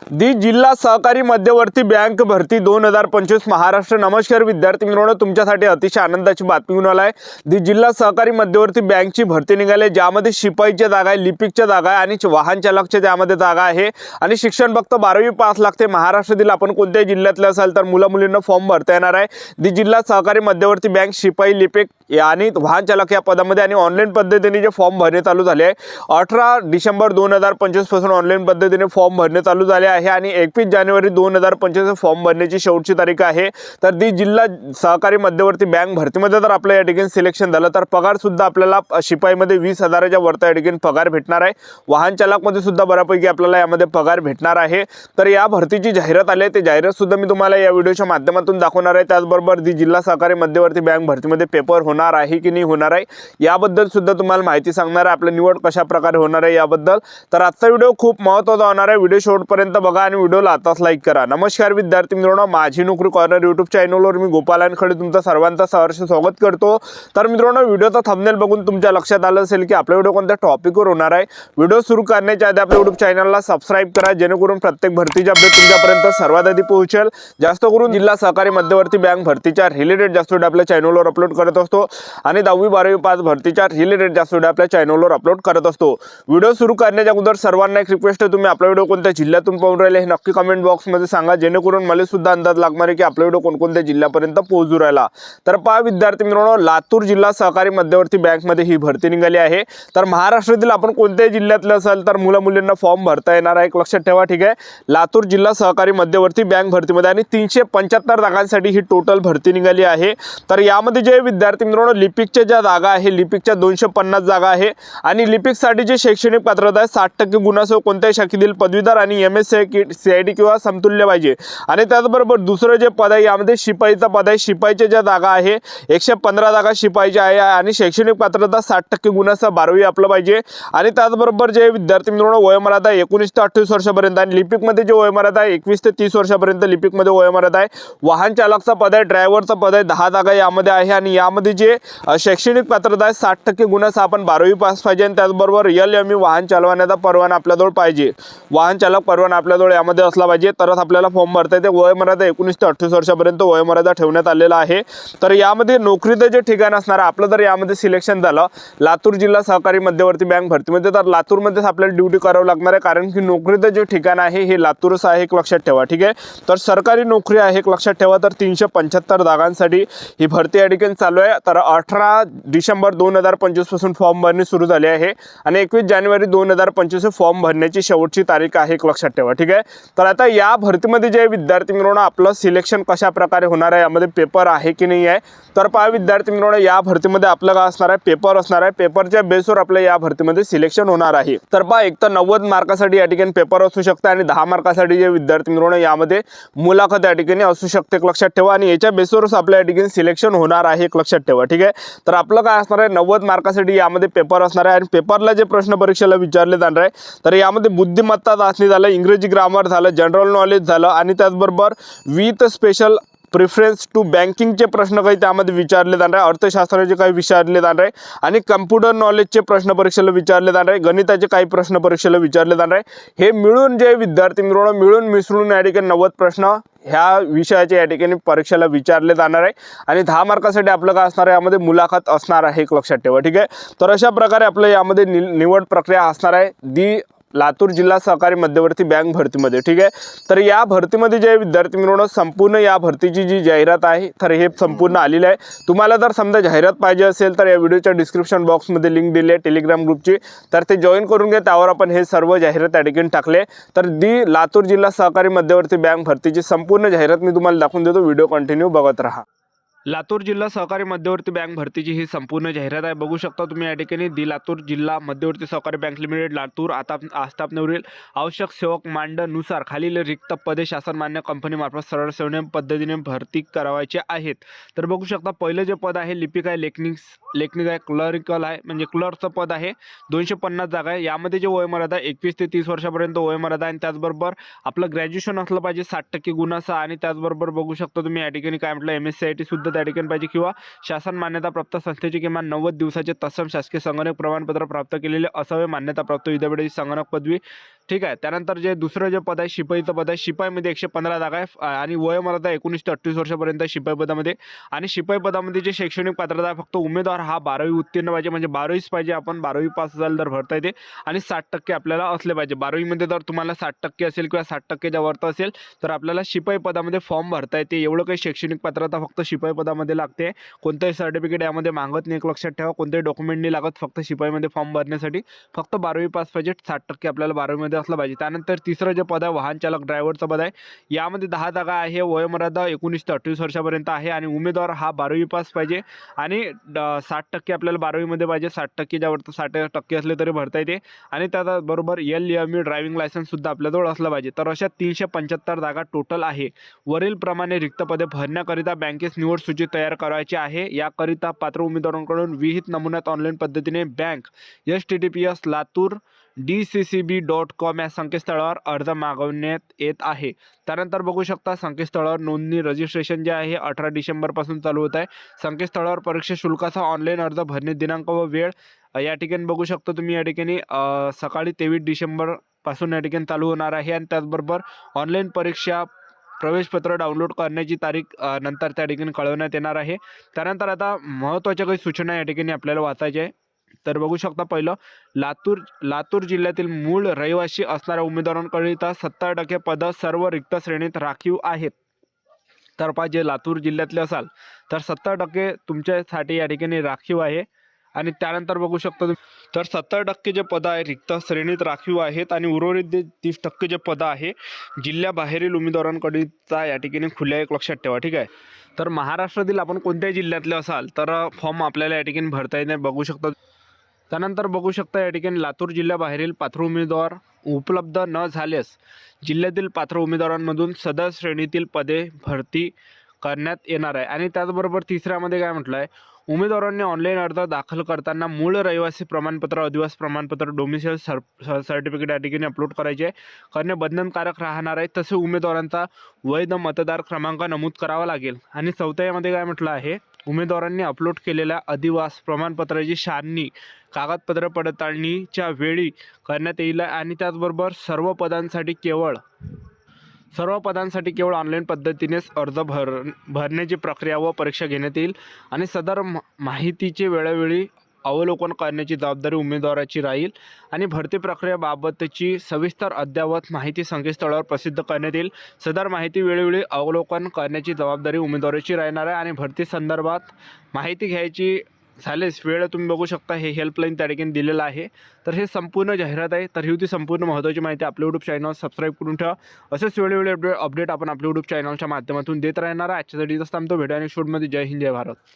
दी जिल्हा सहकारी मध्यवर्ती बँक भरती 2025 महाराष्ट्र। नमस्कार विद्यार्थी मित्रांनो, तुमच्यासाठी अतिशय आनंदाची बातमी घेऊन आलाय। दी जिल्हा सहकारी मध्यवर्ती बँकची भरती निघाली, ज्यामध्ये शिपाईच्या जागा आहे, लिपिकच्या जागा आहे आणि वाहन चालकच्या त्यामध्ये जागा आहे आणि शिक्षण फक्त 12वी पास लागते। महाराष्ट्रातील आपण कोणत्याही जिल्ह्यातले असाल तर मुला मुलींना फॉर्म भरता येणार आहे। दी जिल्हा सहकारी मध्यवर्ती बँक शिपाई, लिपिक आणि वाहन चालक या पदामध्ये आणि ऑनलाईन पद्धतीने जे फॉर्म भरणे चालू झाले आहे। 18 डिसेंबर 2025 पासून ऑनलाईन पद्धतीने फॉर्म भरणे चालू झाले आहे आणि 21 जानेवारी 2025 फॉर्म भरण्याची शेवटची तारीख आहे। तर दी जिल्हा सहकारी मध्यवर्ती बँक भरतीमध्ये जर आपल्या या ठिकाणी सिलेक्शन झालं तर पगार सुद्धा आपल्याला शिपाईमध्ये 20,000च्या वरती या ठिकाणी पगार भेटणार आहे। वाहन चालक मध्ये सुद्धा बऱ्यापैकी आपल्याला यामध्ये पगार भेटणार आहे। तर या भरतीची जाहिरात आली आहे, ते जाहिरात सुद्धा मी तुम्हाला या व्हिडिओच्या माध्यमातून दाखवणार आहे। त्याचबरोबर दी जिल्हा सहकारी मध्यवर्ती बँक भरतीमध्ये पेपर होणार आहे की नाही होणार आहे याबद्दल सुद्धा तुम्हाला माहिती सांगणार आहे। आपली निवड कशा प्रकारे होणार आहे याबद्दल। तर आजचा व्हिडिओ खूप महत्त्वाचा होणार आहे, व्हिडिओ शेवटपर्यंत बघा आणि व्हिडिओला आताच लाईक करा। नमस्कार विद्यार्थी मित्रांनो, माझी नोकरी कॉर्नर यूट्यूब चॅनलवर मी गोपाल खडे तुमचं सर्वांचं सहर्ष स्वागत करतो। तर मित्रांनो, व्हिडिओचा थंबनेल बघून तुमच्या लक्षात आलं असेल की आपला व्हिडिओ कोणत्या टॉपिकवर होणार आहे। व्हिडिओ सुरू करण्याच्या आधी आपल्या यूट्यूब चॅनलला सबस्क्राइब करा, जेणेकरून प्रत्येक भरतीचे अपडेट तुमच्यापर्यंत सर्वात आधी पोहोचेल। जास्त करून जिल्हा सहकारी मध्यवर्ती बँक भरतीच्या रिलेटेड जास्त व्हिडिओ आपल्या चॅनलवर अपलोड करत असतो आणि 10वी 12वी पास भरतीच्या रिलेटेड जास्त व्हिडिओ आपल्या चॅनलवर अपलोड करत असतो। व्हिडिओ सुरू करण्याच्या अगोदर सर्वांना एक रिक्वेस्ट आहे, तुम्ही आपला व्हिडिओ कोणत्या जिल्ह्यातून पाहून राहिले हे नक्की कमेंट बॉक्समध्ये सांगा, जेणेकरून मला सुद्धा अंदाज लागणार आहे की आपला व्हिडिओ कोणकोणत्या जिल्ह्यापर्यंत पोहोचू राहिला। तर पहा विद्यार्थी मित्रांनो, लातूर जिल्हा सहकारी मध्यवर्ती बँकमध्ये ही भरती निघाली आहे। तर महाराष्ट्रातील आपण कोणत्याही जिल्ह्यातले असाल तर मुला मुलींना फॉर्म भरता येणार आहे, एक लक्षात ठेवा, ठीक आहे। लातूर जिल्हा सहकारी मध्यवर्ती बँक भरतीमध्ये आणि 375 जागांसाठी ही टोटल भरती निघाली आहे। तर यामध्ये जे विद्यार्थी मित्रांनो लिपिकच्या ज्या जागा आहे, लिपिकच्या 250 जागा आहे आणि लिपिकसाठी जे शैक्षणिक पात्रता आहे 60% गुणासह कोणत्याही शाखेतील पदवीधर आणि CIT किंवा समतुल्य पाहिजे। आणि त्याचबरोबर दुसरं जे पद आहे यामध्ये शिपाईचा पद आहे। शिपाईच्या ज्या जागा आहे 115 जागा शिपाईच्या आहे आणि शैक्षणिक पात्रता 60% गुणासह 12वी आपलं पाहिजे। आणि त्याचबरोबर जे विद्यार्थी मित्रांनो वयोमर्यादा 19 ते 28 वर्षापर्यंत आणि लिपिकमध्ये जे वयोमर्यादा आहे 21 ते 30 वर्षापर्यंत लिपिकमध्ये वयोमर्यादा आहे। वाहन चालकचा पद आहे, ड्रायव्हरचा पद आहे, 10 जागा यामध्ये आहे आणि यामध्ये जे शैक्षणिक पात्रता आहे 60% गुणासह आपण 12वी पास पाहिजे आणि त्याचबरोबर LME वाहन चालवण्याचा परवाना आपल्याजवळ पाहिजे। वाहन चालक परवाना आपल्याजवळ यामध्ये असला पाहिजे तरच आपल्याला फॉर्म भरता येते। वयोमर्यादा 19 ते 28 वर्षापर्यंत वयोमर्यादा ठेवण्यात आलेला आहे। तर यामध्ये नोकरीचं जे ठिकाण असणार आपलं जर यामध्ये सिलेक्शन झालं लातूर जिल्हा सहकारी मध्यवर्ती बँक भरतीमध्ये तर लातूरमध्येच आपल्याला ड्युटी करावं लागणार आहे, कारण की नोकरीचं जे ठिकाण आहे हे लातूरच आहे, एक लक्षात ठेवा, ठीक आहे। तर सरकारी नोकरी आहे, एक लक्षात ठेवा। तर 375 जागांसाठी ही भरती या ठिकाणी चालू आहे। तर 18 डिसेंबर 2025 पासून फॉर्म भरणे सुरू झाले आहे आणि 21 जानेवारी 2025 फॉर्म भरण्याची शेवटची तारीख आहे, एक लक्षात ठेवा, ठीक आहे। तर आता या भरतीमध्ये जे विद्यार्थी मित्रांनो आपलं सिलेक्शन कशा प्रकारे होणार आहे, यामध्ये पेपर आहे की नाही आहे। तर पहा विद्यार्थी मित्रांनो, या भरतीमध्ये आपलं काय असणार आहे, पेपर असणार आहे। पेपरच्या बेसवर आपल्या या भरतीमध्ये सिलेक्शन होणार आहे। तर पहा एक तर 90 मार्कासाठी या ठिकाणी पेपर असू शकते आणि 10 मार्कासाठी जे विद्यार्थी मित्रांनो यामध्ये मुलाखत या ठिकाणी असू शकते, एक लक्षात ठेवा। आणि याच्या बेसवरच आपल्या या ठिकाणी सिलेक्शन होणार आहे, एक लक्षात ठेवा, ठीक आहे। तर आपलं काय असणार आहे, 90 मार्कासाठी यामध्ये पेपर असणार आहे आणि पेपरला जे प्रश्न परीक्षेला विचारले जाणार आहे तर यामध्ये बुद्धिमत्ता चाचणी झालं, इंग्रजी ग्रामर झालं, जनरल नॉलेज झालं आणि त्याचबरोबर विथ स्पेशल प्रिफरन्स टू बँकिंगचे प्रश्न काही त्यामध्ये विचारले जाणार आहे, अर्थशास्त्राचे काही विचारले जाणार आहे आणि कम्प्युटर नॉलेजचे प्रश्न परीक्षेला विचारले जाणार आहे, गणिताचे काही प्रश्न परीक्षेला विचारले जाणार आहे। हे मिळून जे विद्यार्थी मित्रांनो मिळून मिसळून या ठिकाणी 90 प्रश्न ह्या विषयाचे या ठिकाणी परीक्षेला विचारले जाणार आहे आणि 10 मार्कासाठी आपलं काय असणार आहे, यामध्ये मुलाखत असणार आहे, एक लक्षात ठेवा, ठीक आहे। तर अशा प्रकारे आपलं यामध्ये निवड प्रक्रिया असणार आहे दी लातूर जिल्हा सहकारी मध्यवर्ती बँक भरतीमध्ये, ठीक आहे। तर या भरतीमध्ये जे विद्यार्थी मित्रांनो संपूर्ण या भरतीची जी जाहिरात आहे तर हे संपूर्ण आलेलं आहे। तुम्हाला जर समजा जाहिरात पाहिजे असेल तर या व्हिडिओच्या डिस्क्रिप्शन बॉक्समध्ये लिंक दिली आहे टेलिग्राम ग्रुपची, तर ते जॉईन करून घ्या, त्यावर आपण हे सर्व जाहिरात या ठिकाणी टाकले। तर दी लातूर जिल्हा सहकारी मध्यवर्ती बँक भरतीची संपूर्ण जाहिरात मी तुम्हाला दाखवून देतो, व्हिडिओ कंटिन्यू बघत राहा। लातूर जिल्हा सहकारी मध्यवर्ती बँक भरतीची ही संपूर्ण जाहिरात आहे, बघू शकता तुम्ही या ठिकाणी। दी लातूर जिल्हा मध्यवर्ती सहकारी बँक लिमिटेड लातूर आस्थापनेवरील आवश्यक सेवक मांडनुसार खालील रिक्त पदे शासन मान्य कंपनीमार्फत सरळ सेवने पद्धतीने भरती करावायचे आहेत। तर बघू शकता पहिलं जे पद आहे लिपिक आहे, लेखनिक आहे, क्लरिकल आहे म्हणजे क्लर्कचं पद आहे, 250 जागा आहे। यामध्ये जे वयोमर्यादा 21 ते 30 वर्षापर्यंत वयोमर्यादा आहे आणि त्याचबरोबर आपलं ग्रॅज्युएशन असलं पाहिजे 60% गुणासह आणि त्याचबरोबर बघू शकता तुम्ही या ठिकाणी काय म्हटलं MSc सुद्धा त्या ठिकाणी पाहिजे किंवा शासन मान्यता प्राप्त संस्थेचे किमान 90 दिवसाचे तत्सम शासकीय संगणक प्रमाणपत्र प्राप्त केलेले असावे। मान्यता प्राप्त विद्यापीठाची संगणक पदवी ठीक आहे. त्यानंतर जे दुसरं जे पद आहे शिपाईचं पद आहे. शिपाईमध्ये 115 जागा आहे आणि वयोमर्यादा 19 ते 38 वर्षापर्यंत शिपाई पदामध्ये. आणि शिपाई पदामध्ये जे शैक्षणिक पात्रता आहे फक्त उमेदवार हा 12वी उत्तीर्ण पाहिजे, म्हणजे 12वीच पाहिजे. आपण 12वी पास झालं तर भरता येते आणि 60% आपल्याला असले पाहिजे. 12वीमध्ये जर तुम्हाला 60% असेल किंवा 60%च्या वरती असेल तर आपल्याला शिपाई पदामध्ये फॉर्म भरता येते. एवढं काही शैक्षणिक पात्रता फक्त शिपाई पदामध्ये लागते. कोणतंही सर्टिफिकेट यामध्ये मागत नाही, एक लक्षात ठेवा. कोणतेही डॉक्युमेंट नाही लागत, फक्त शिपाईमध्ये फॉर्म भरण्यासाठी फक्त 12वी पास पाहिजे. 60% आपल्याला 12वीमध्ये असलं पाहिजे. त्यानंतर तिसरं जे पद आहे वाहन चालक ड्रायव्हरचं पद आहे. यामध्ये 10 जागा आहे. वयोमर्यादा 19 ते 28 वर्षापर्यंत आहे आणि उमेदवार हा 12वी पास पाहिजे आणि 60% आपल्याला 12वीमध्ये पाहिजे. 60%च्या वरती 60% असले तरी भरता येते आणि त्याबरोबर LME ड्रायव्हिंग लायसन्ससुद्धा आपल्याजवळ असलं पाहिजे. तर अशा 375 जागा टोटल आहे. वरीलप्रमाणे रिक्त पदे भरण्याकरिता बँकेस निवड सूची तयार करायची आहे. याकरिता पात्र उमेदवारांकडून विहित नमुन्यात ऑनलाईन पद्धतीने बँक https://latur.dccb.com या संकेतस्थळावर अर्ज मागवण्यात येत आहे. त्यानंतर बघू शकता संकेतस्थळावर नोंदणी रजिस्ट्रेशन जे आहे 18 डिसेंबरपासून चालू होत आहे. संकेतस्थळावर परीक्षा शुल्काचा ऑनलाईन अर्ज भरणे दिनांक व वेळ या ठिकाणी बघू शकता तुम्ही. या ठिकाणी सकाळी 23 डिसेंबरपासून या ठिकाणी चालू होणार आहे आणि त्याचबरोबर ऑनलाईन परीक्षा प्रवेशपत्र डाउनलोड करण्याची तारीख नंतर त्या ठिकाणी कळवण्यात येणार आहे. त्यानंतर आता महत्त्वाच्या काही सूचना या ठिकाणी आपल्याला वाचायच्या आहे. तर बघू शकता पहिलं लातूर जिल्ह्यातील मूळ रहिवासी असणाऱ्या उमेदवारांकरिता 70% पदं सर्व रिक्त श्रेणीत राखीव आहेत. तर जे लातूर जिल्ह्यातले असाल तर 70% तुमच्यासाठी या ठिकाणी राखीव आहे. आणि त्यानंतर बघू शकता तर 70% जे पदं आहे रिक्त श्रेणीत राखीव आहेत आणि उर्वरित जे 30% जे पदं आहे जिल्ह्याबाहेरील उमेदवारांकरिता या ठिकाणी खुले आहे, एक लक्षात ठेवा. ठीक आहे. तर महाराष्ट्रातील आपण कोणत्याही जिल्ह्यातले असाल तर फॉर्म आपल्याला या ठिकाणी भरता येणे बघू शकता. त्यानंतर बघू शकता या ठिकाणी लातूर जिल्ह्याबाहेरील पात्र उमेदवार उपलब्ध न झाल्यास जिल्ह्यातील पात्र उमेदवारांमधून सदर श्रेणीतील पदे भरती करण्यात येणार आहे. आणि त्याचबरोबर तिसऱ्यामध्ये काय म्हटलं आहे, उमेदवारांनी ऑनलाईन अर्ज दाखल करताना मूळ रहिवासी प्रमाणपत्र, अधिवास प्रमाणपत्र, डोमिसाईल सर्टिफिकेट या ठिकाणी अपलोड करायचे करणे बंधनकारक राहणार आहे. तसे उमेदवारांचा वैध मतदार क्रमांक नमूद करावा लागेल. आणि चौथ्यामध्ये काय म्हटलं आहे, उमेदवारांनी अपलोड केलेल्या अधिवास प्रमाणपत्राची छाननी कागदपत्र पडताळणीच्या वेळी करण्यात येईल. आणि त्याचबरोबर सर्व पदांसाठी केवळ ऑनलाईन पद्धतीनेच अर्ज भरण्याची प्रक्रिया व परीक्षा घेण्यात येईल आणि सदर माहितीचे वेळोवेळी अवलोकन करण्याची जबाबदारी उमेदवाराची राहील. आणि भरती प्रक्रियेबाबतची सविस्तर अद्ययावत माहिती संकेतस्थळावर प्रसिद्ध करण्यात येईल. सदर माहिती वेळोवेळी अवलोकन करण्याची जबाबदारी उमेदवाराची राहणार आहे. आणि भरती संदर्भात माहिती घ्यायची झालेच वेळ तुम्ही बघू शकता, हे हेल्पलाईन त्या ठिकाणी दिलेलं आहे. तर हे संपूर्ण जाहिरात आहे. तर ही होती संपूर्ण महत्त्वाची माहिती. आपल्या यूट्यूब चॅनल सबस्क्राईब करून ठेवा. असेच वेळोवेळी अपडेट आपण आपल्या यूट्यूब चॅनलच्या माध्यमातून देत राहणार आहे. आजच्यासाठी जास्त थांबतो. भेटू आणि शूटमध्ये. जय हिंद, जय भारत.